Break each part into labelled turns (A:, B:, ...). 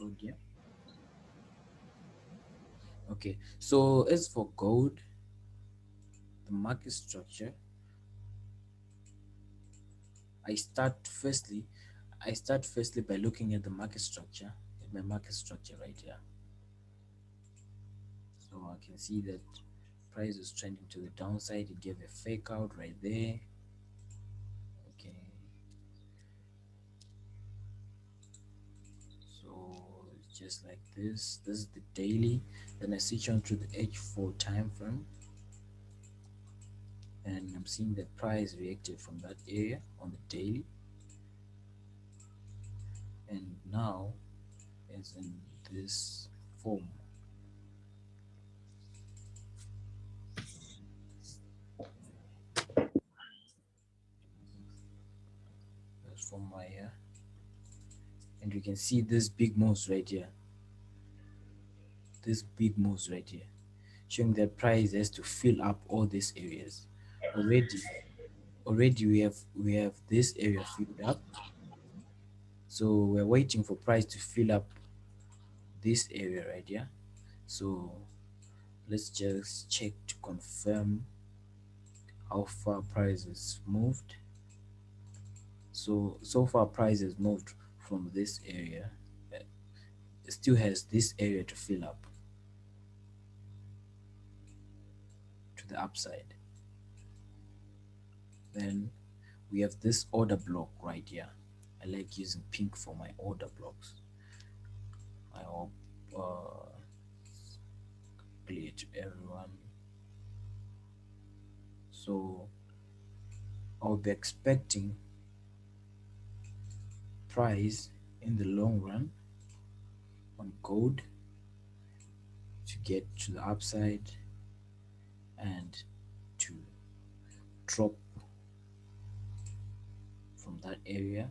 A: Oh dear. Okay, so as for gold, the market structure, I start firstly, by looking at the market structure, at my market structure right here. So I can see that price is trending to the downside. It gave a fake out right there. Okay, so it's just like this is the daily. Then I switch on to the H4 time frame, and I'm seeing that price reacted from that area on the daily, and now it's in this form. That's from my here, and you can see this big moves right here, this big moves right here, showing that price has to fill up all these areas. Already we have this area filled up, so we're waiting for price to fill up this area right here. So let's just check to confirm how far price has moved. So far price has moved from this area. It still has this area to fill up to the upside. Then we have this order block right here. I like using pink for my order blocks. I hope clear to everyone. So I'll be expecting price in the long run on gold to get to the upside and to drop from that area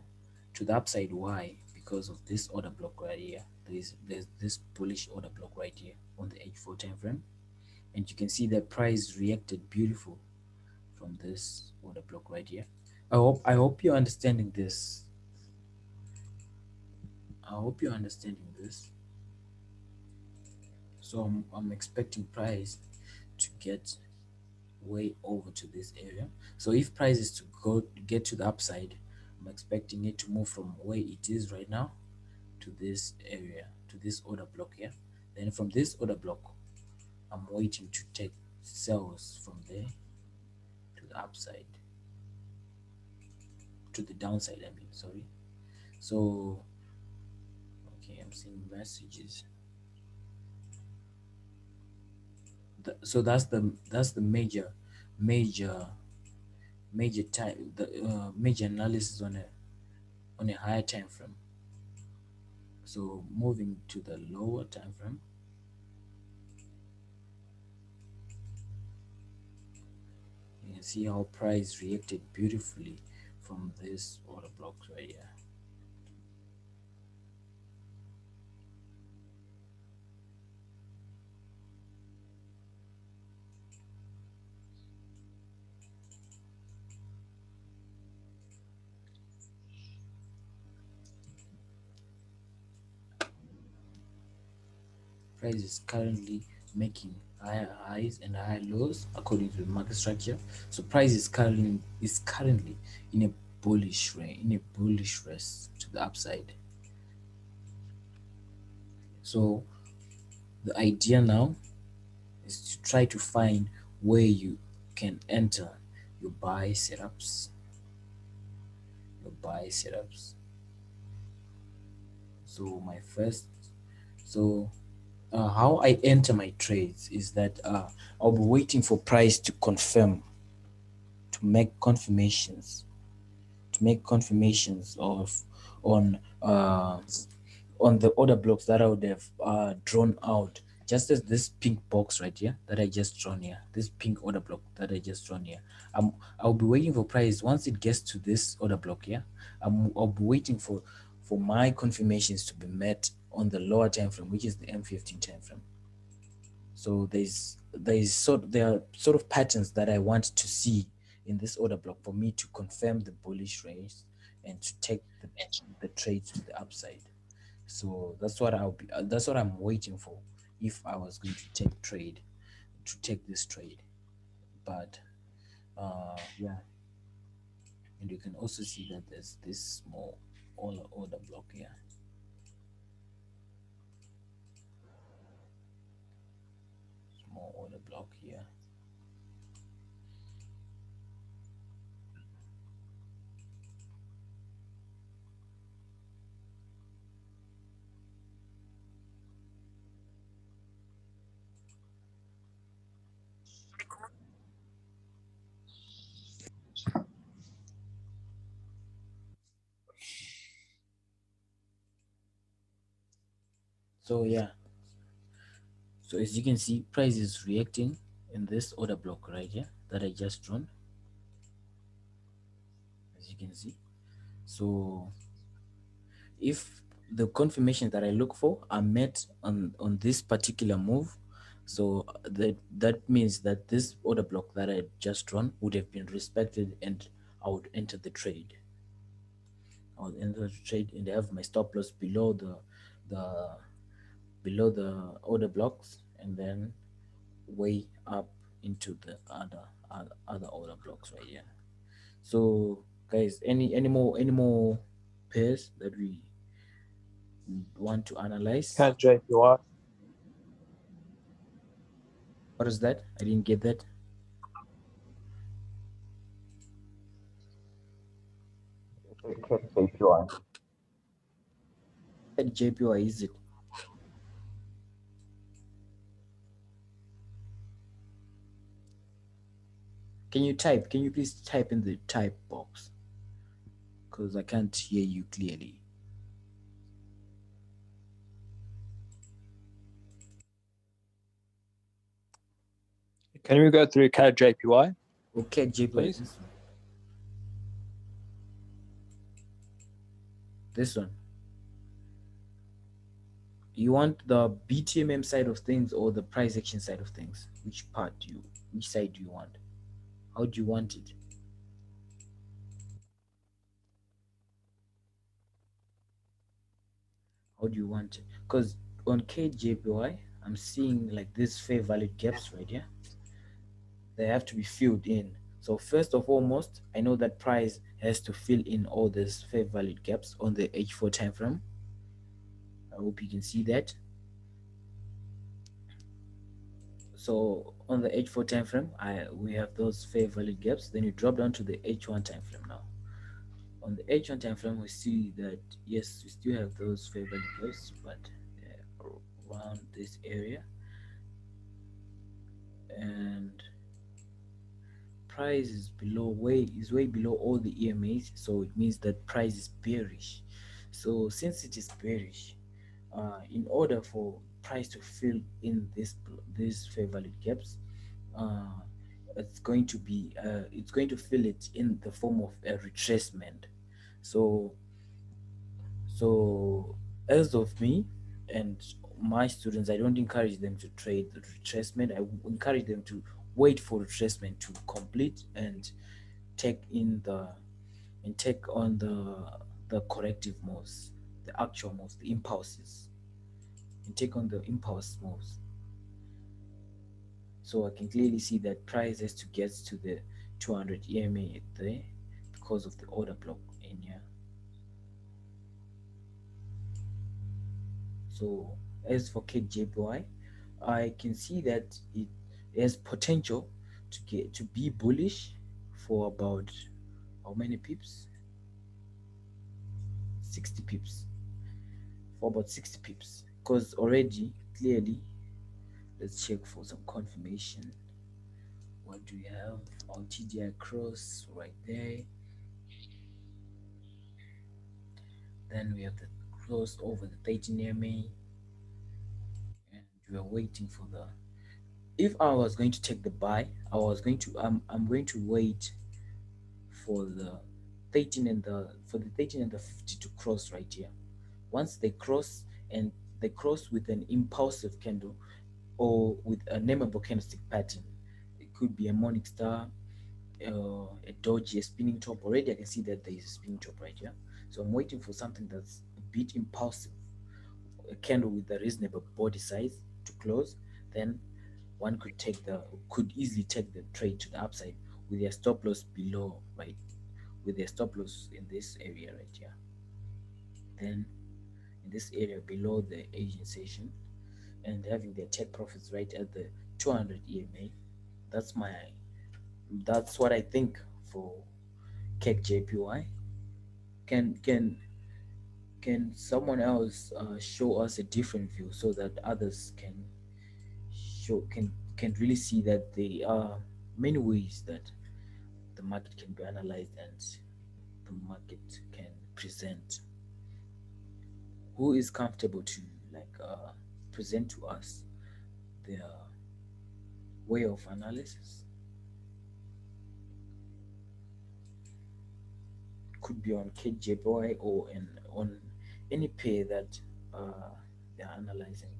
A: to the upside. Why? Because of this order block right here. There's this bullish order block right here on the H4 time frame, and you can see that price reacted beautiful from this order block right here. I hope you're understanding this. I hope you're understanding this. So I'm expecting price to get way over to this area. So if price is to get to the upside, I'm expecting it to move from where it is right now to this area, to this order block here. Then from this order block, I'm waiting to take sells from there to the upside, to the downside, I mean, sorry. So okay, I'm seeing messages. So that's the major major time the major analysis on a higher time frame. So moving to the lower time frame, you can see how price reacted beautifully from this order blocks right here. Price is currently making higher highs and higher lows according to the market structure. So price is currently in a bullish range, in a bullish race to the upside. So the idea now is to try to find where you can enter your buy setups, your buy setups. So my first, so how I enter my trades is that I'll be waiting for price to confirm, to make confirmations, of on uh, on the order blocks that I would have drawn out, just as this pink box right here that I just drawn here, this pink order block that I just drawn here. I'll be waiting for price once it gets to this order block here. I'll be waiting for my confirmations to be met on the lower time frame, which is the M15 time frame. So there are sort of patterns that I want to see in this order block for me to confirm the bullish range and to take the trades to the upside. So that's what I'm waiting for if I was going to take this trade. But yeah, and you can also see that there's this small order block here. Small order block here. So yeah, so as you can see, price is reacting in this order block right here that I just drawn, as you can see. So if the confirmation that I look for are met on this particular move, so that means that this order block that I just drawn would have been respected, and I would enter the trade. I would enter the trade and have my stop loss the the order blocks, and then way up into the other order blocks right here. So guys, any more pairs that we want to analyze?
B: Can't JPY.
A: What is that? I didn't get that.
B: JPY.
A: That JPY, is it? Can you type? Can you please type in the type box? Because I can't hear you clearly.
B: Can we go through CAD JPY,
A: Okay, JPY,
B: please?
A: this one. This one. You want the BTMM side of things or the price action side of things? Which side do you want? How do you want it? How do you want it? Because on KJPY, I'm seeing like these fair value gaps right here. They have to be filled in. So first of foremost, I know that price has to fill in all these fair value gaps on the H4 time frame. I hope you can see that. So on the H4 time frame, we have those fair value gaps. Then you drop down to the H1 time frame now. On the H1 time frame, we see that yes, we still have those fair value gaps, but around this area, and price is way below all the EMAs, so it means that price is bearish. So since it is bearish, in order for price to fill in these fair value gaps, uh, it's going to fill it in the form of a retracement. So so as of me and my students, I don't encourage them to trade the retracement. I encourage them to wait for retracement to complete and take in the take on the corrective moves, the actual moves, the impulses, and take on the impulse moves. So I can clearly see that price has to get to the 200 EMA there because of the order block in here. So as for KJPY, I can see that it has potential to be bullish for about how many pips? 60 pips. For about 60 pips. Because already clearly, let's check for some confirmation. What do we have? On TDI cross right there. Then we have the cross over the 13 EMA, and we are waiting for the. If I was going to take the buy, I'm going to wait for the 13 and the 50 to cross right here. Once they cross, and they cross with an impulsive candle or with a nameable candlestick pattern, it could be a morning star, a doji, a spinning top. Already I can see that there is a spinning top right here. So I'm waiting for something that's a bit impulsive. a candle with a reasonable body size to close, then one could easily take the trade to the upside with their stop loss below, right? With their stop loss in this area right here. Then in this area below the Asian session, and having their take profits right at the 200 EMA. That's my that's what I think for cake JPY. Can someone else show us a different view so that others can really see that there are many ways that the market can be analyzed and the market can present. Who is comfortable to present to us their way of analysis? Could be on KJPY or on any pair that they're analyzing.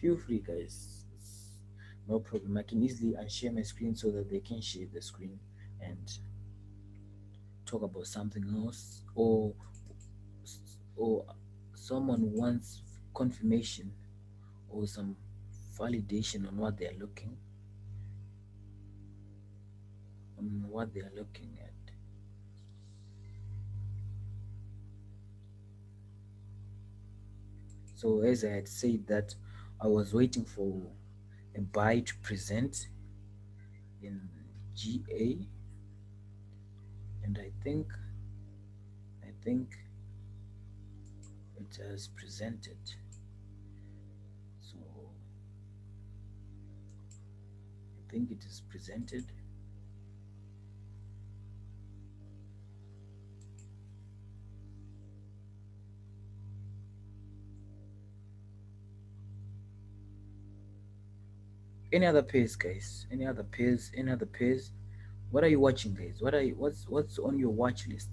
A: Feel free, guys. It's no problem. I can easily unshare my screen so that they can share the screen and talk about something else, or someone wants confirmation or some validation on what they are looking at. So as I had said that I was waiting for a buy to present in GA, and I think it has presented. So I think it is presented. Any other pairs, guys? Any other pairs? Any other pairs? What are you watching, guys? What's on your watch list?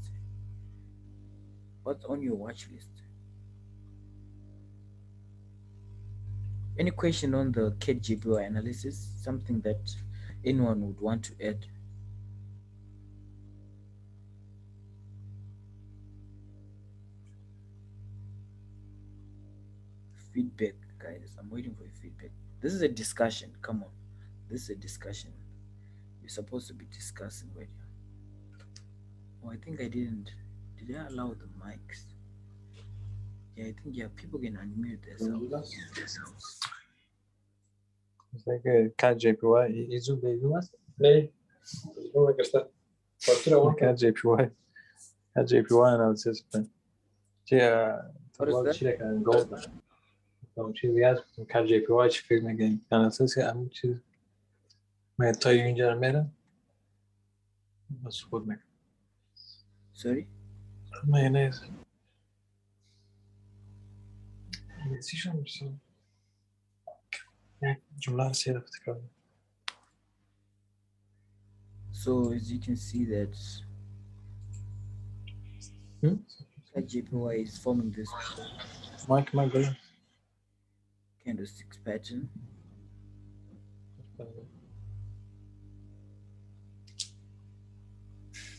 A: What's on your watch list? Any question on the KGPY analysis? Something that anyone would want to add? Feedback, guys. I'm waiting for your feedback. This is a discussion. Come on. This is a discussion. You're supposed to be discussing right here. Oh, I think I didn't. Did I allow the mics? Yeah, I think yeah, people can unmute themselves.
B: Sei que KJPY e o dele, mas nem não é que está. Pode tirar uma KJPY. KJPY analysis. Tinha
A: What is
B: logo
A: that?
B: tira cara gold. Então tive KJPY fez na game. Analysis é muito mas tô aí já mera. Mas foda me.
A: Sorry?
B: Mayonnaise. Se chama só. Jumlar sera فتكرر.
A: So as you can see that JPY is forming this
B: Mike Magdalene.
A: candlesticks pattern.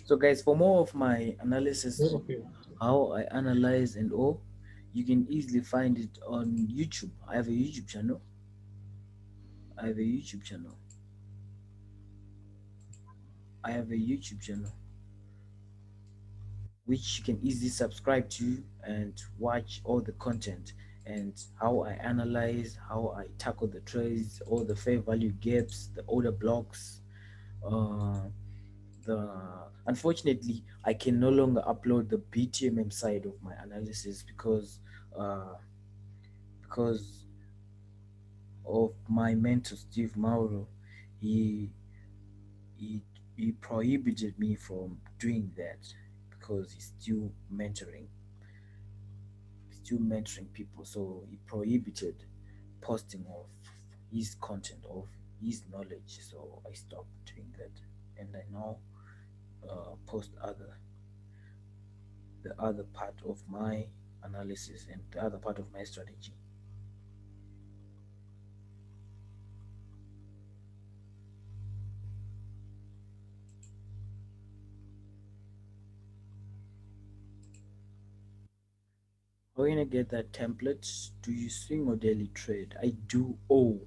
A: So guys, for more of my analysis, how I analyze and all, you can easily find it on YouTube. I have a YouTube channel. I have a YouTube channel. I have a YouTube channel which you can easily subscribe to and watch all the content and how I analyze, how I tackle the trades, all the fair value gaps, the order blocks. The Unfortunately, I can no longer upload the BTMM side of my analysis because of my mentor Steve Mauro. He he he prohibited me from doing that because he's still mentoring people, so he prohibited posting of his content, of his knowledge, so I stopped doing that, and I now post the other part of my analysis and the other part of my strategy. How are you gonna get that template? Do you swing or daily trade? I do all.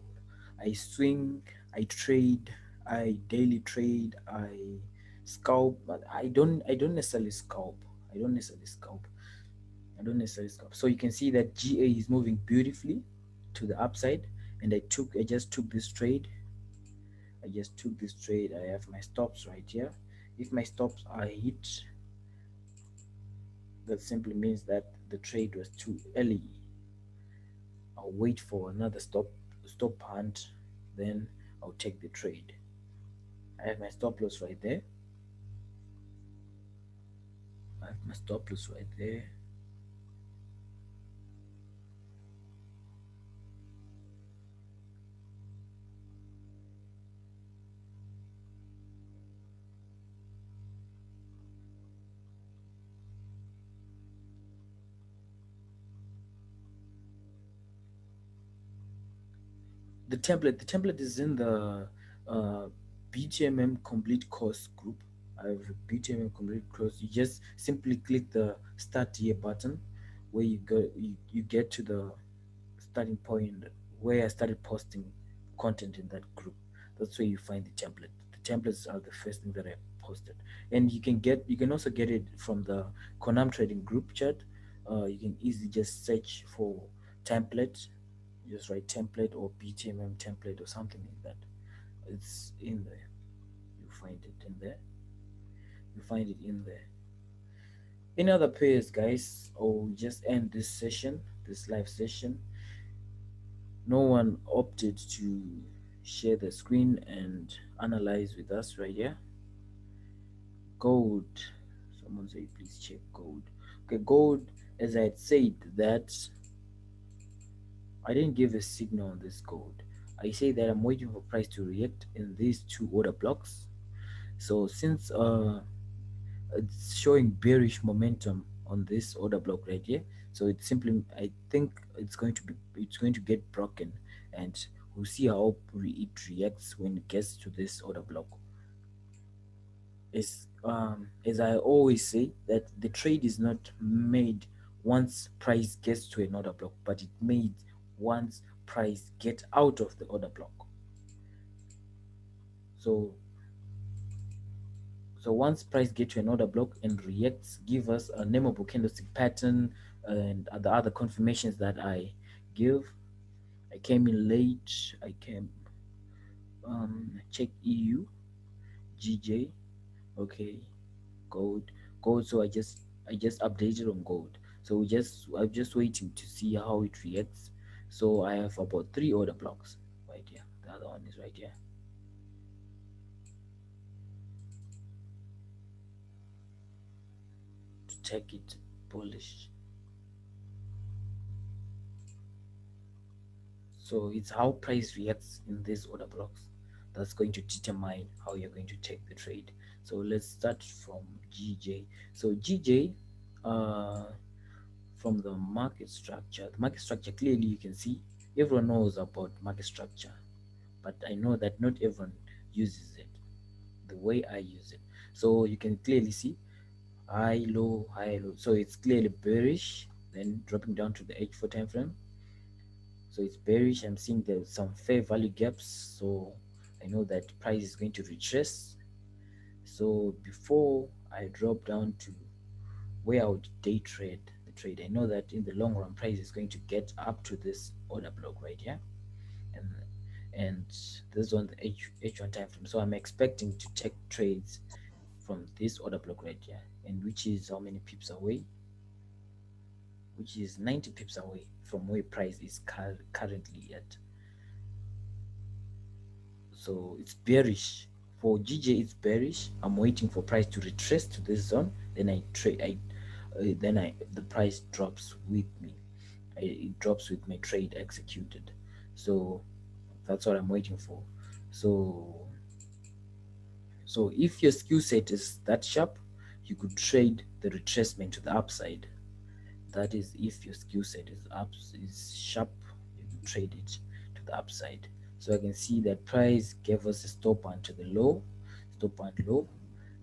A: I swing, I trade, I daily trade, I scalp, but I don't necessarily scalp. I don't necessarily scalp. I don't necessarily scalp. So you can see that GA is moving beautifully to the upside, and I just took this trade. I just took this trade. I have my stops right here. If my stops are hit, that simply means that the trade was too early. I'll wait for another stop hunt, then I'll take the trade. I have my stop loss right there. I have my stop loss right there. The template is in the uh, BTMM complete course group. I have a BTMM complete course. You just simply click the start here button, where you get to the starting point where I started posting content in that group. That's where you find the template. The templates are the first thing that I posted, and you can also get it from the Konam Trading group chat. You can easily just search for template, just write template or BTMM template or something like that. It's in there. You find it in there. You find it in there. Any other pairs, guys? Or we just end this session, this live session. No one opted to share the screen and analyze with us right here. Gold. Someone say please check gold. Okay, gold, as I had said that I didn't give a signal on this gold. I say that I'm waiting for price to react in these two order blocks. So since it's showing bearish momentum on this order block right here, so it's simply, I think it's going to get broken, and we'll see how it reacts when it gets to this order block. As I always say, that the trade is not made once price gets to an order block, but it made once price get out of the order block. So once price get to another block and reacts, give us a nameable candlestick pattern and the other confirmations that I give. I came in late. I came check EU, GJ, okay, gold, gold. So I just updated on gold. So I'm just waiting to see how it reacts. So I have about three order blocks right here. The other one is right here to take it bullish. So it's how price reacts in these order blocks that's going to determine how you're going to take the trade. So let's start from GJ. So GJ, uh, from the market structure, clearly you can see everyone knows about market structure, but I know that not everyone uses it the way I use it. So you can clearly see high, low, high, low. So it's clearly bearish, then dropping down to the H4 time frame. So it's bearish. I'm seeing there's some fair value gaps, so I know that price is going to retrace. So before I drop down to where I would day trade the trade, I know that in the long run price is going to get up to this order block right here, and this is on the H1 time frame. So I'm expecting to take trades from this order block right here, and which is how many pips away, which is 90 pips away from where price is currently at. So it's bearish for GJ. It's bearish. I'm waiting for price to retrace to this zone, then I trade. I the price drops with me. It drops with my trade executed. So that's what I'm waiting for. So if your skill set is that sharp, you could trade the retracement to the upside. That is, if your skill set is sharp, you can trade it to the upside. So I can see that price gave us a stop onto the low, stop and low.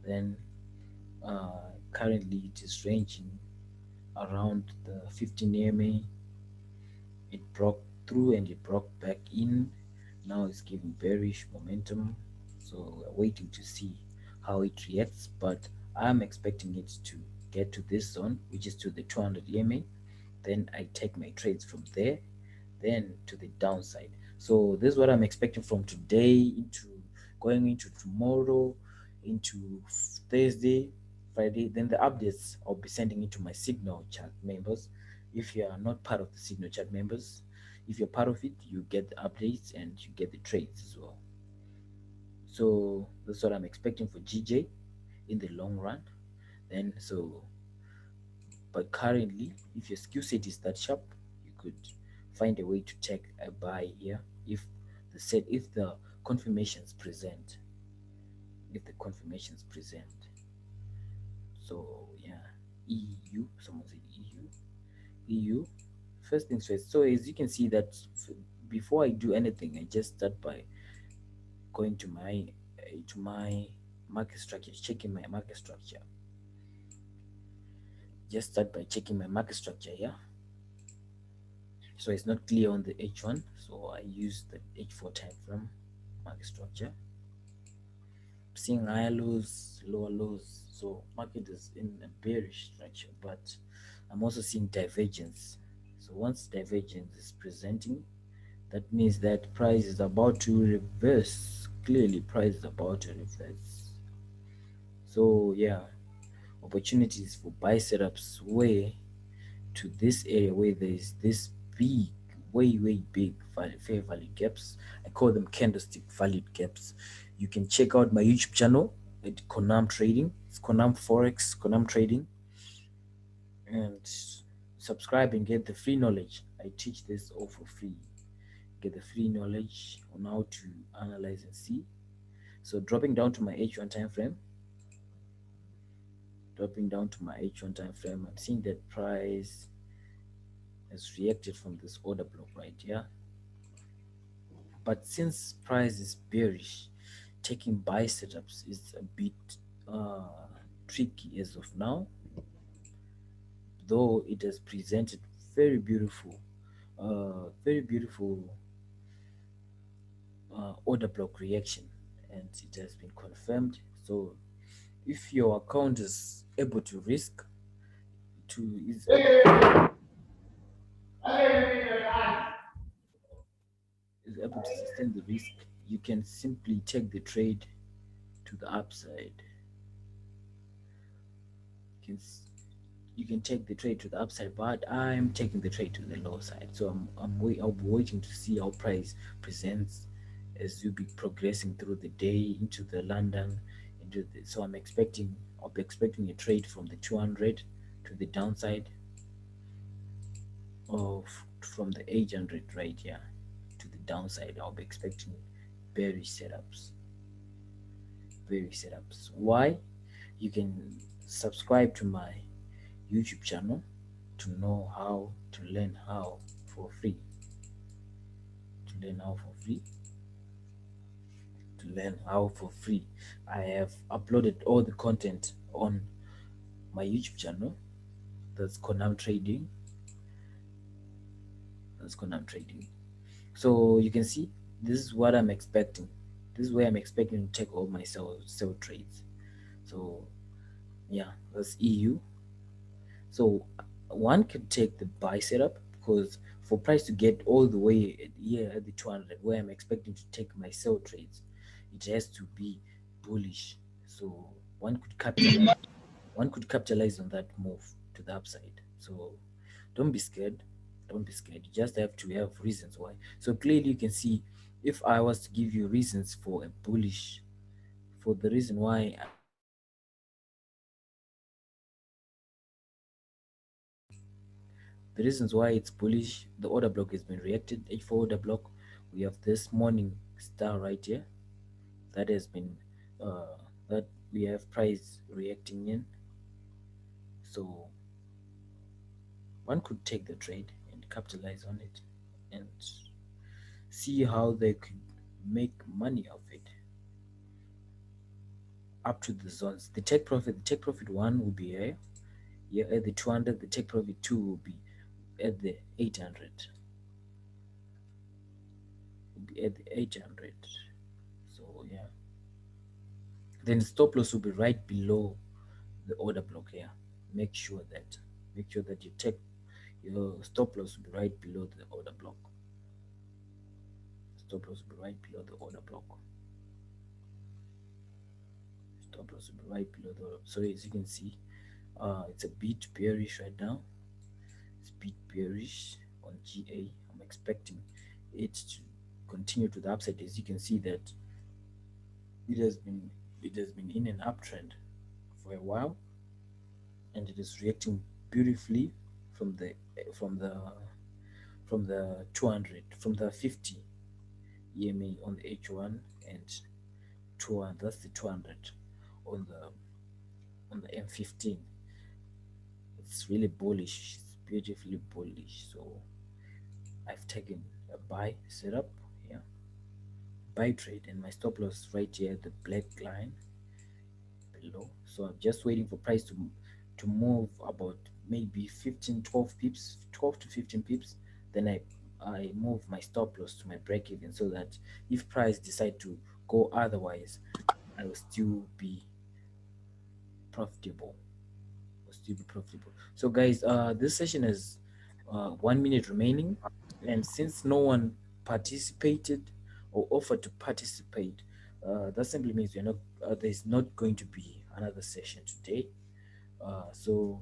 A: Then currently it is ranging around the 15 EMA. It broke through and it broke back in. Now it's giving bearish momentum. So we're waiting to see how it reacts, but I'm expecting it to get to this zone, which is to the 200 EMA. Then I take my trades from there, then to the downside. So this is what I'm expecting from today into going into tomorrow, into Thursday, Friday. Then the updates I'll be sending it to my Signal chat members. If you are not part of the Signal chat members, if you're part of it, you get the updates and you get the trades as well. So that's what I'm expecting for GJ in the long run. Then but currently, if your skill set is that sharp, you could find a way to take a buy here if the confirmations present. If the confirmations present. So yeah, EU. Someone said EU. EU. First things first. So as you can see that before I do anything, I just start by going to my market structure, checking my market structure. Just start by checking my market structure here. So it's not clear on the H1, so I use the H4 time frame market structure. Seeing higher lows, lower lows, so market is in a bearish structure, but I'm also seeing divergence. So once divergence is presenting, that means that price is about to reverse. Clearly, price is about to reverse. So yeah, opportunities for buy setups where to this area where there is this big, way big fair value gaps. I call them candlestick valued gaps. You can check out my YouTube channel at Konam Trading. It's Konam Forex, Konam Trading, and subscribe and get the free knowledge. I teach this all for free. Get the free knowledge on how to analyze and see. So dropping down to my H1 time frame, I'm seeing that price has reacted from this order block right here. But since price is bearish, taking buy setups is a bit tricky as of now, though it has presented very beautiful, very beautiful order block reaction, and it has been confirmed. So if your account is able to risk to is able to sustain the risk, you can simply take the trade to the upside. You can you can take the trade to the upside, but I'm taking the trade to the low side. So I'll be waiting to see how price presents as you be progressing through the day into the London, so I'll be expecting a trade from the 200 to the downside of from the 800 right here to the downside. I'll be expecting bearish setups. Bearish setups. Why? You can subscribe to my YouTube channel to know how to learn how for free. To learn how for free. To learn how for free. I have uploaded all the content on my YouTube channel. That's Konam Trading. That's Konam Trading. So you can see this is what I'm expecting. This is where I'm expecting to take all my sell trades. So yeah, that's EU. So one could take the buy setup because for price to get all the way here at the 200 where I'm expecting to take my sell trades, it has to be bullish. So one could capitalize one could capitalize on that move to the upside. So don't be scared. Don't be scared. You just have to have reasons why. So clearly you can see if I was to give you reasons for a bullish for the reason why the reasons why it's bullish, the order block has been reacted. H4 order block, we have this morning star right here that has been that we have price reacting in. So one could take the trade and capitalize on it and see how they could make money of it up to the zones. The take profit one will be here Yeah, at the 200, the take profit 2 will be at the 800. Will be at the 800. So yeah, then stop loss will be right below the order block here. Make sure that you take your stop loss will be right below the order block. Stop loss will be right below the order block. Stop loss will be right below the order. So as you can see, it's a bit bearish right now. It's a bit bearish on GA. I'm expecting it to continue to the upside. As you can see that it has been in an uptrend for a while, and it is reacting beautifully from the from the from the 200, from the 50 EMA on the H1, and 200, that's the 200 on the M15. It's really bullish. It's beautifully bullish. So I've taken a buy setup here, buy trade, and my stop loss right here, the black line below. So I'm just waiting for price to move about maybe 15, 12 pips, 12 to 15 pips. Then I move my stop loss to my break even, so that if price decide to go otherwise, I will still be profitable. So guys, this session has 1 minute remaining, and since no one participated or offered to participate, that simply means we're not there's not going to be another session today. So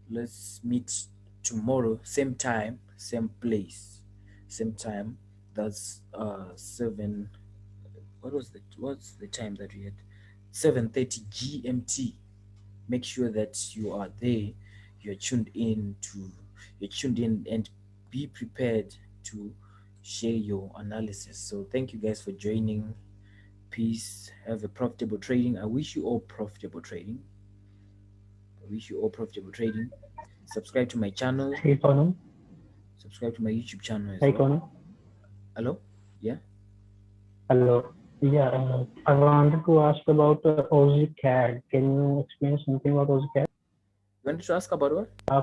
A: let's meet tomorrow, same time, same place, same time. That's 7. What's the time that we had? 7:30 GMT. Make sure that you are there. You're tuned in to. You're tuned in, and be prepared to share your analysis. So thank you guys for joining. Peace. Have a profitable trading. I wish you all profitable trading. I wish you all profitable trading. Subscribe to my channel.
C: Hey Connor,
A: Subscribe to my YouTube channel as
C: hey
A: well.
C: Connor,
A: Hello? Yeah?
C: hello. Yeah, I wanted to ask about Aussie CAD. Can you explain something about Aussie CAD?
A: You wanted to ask about what?
C: Uh,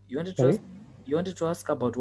A: You wanted to ask
C: sorry.
A: you wanted to ask about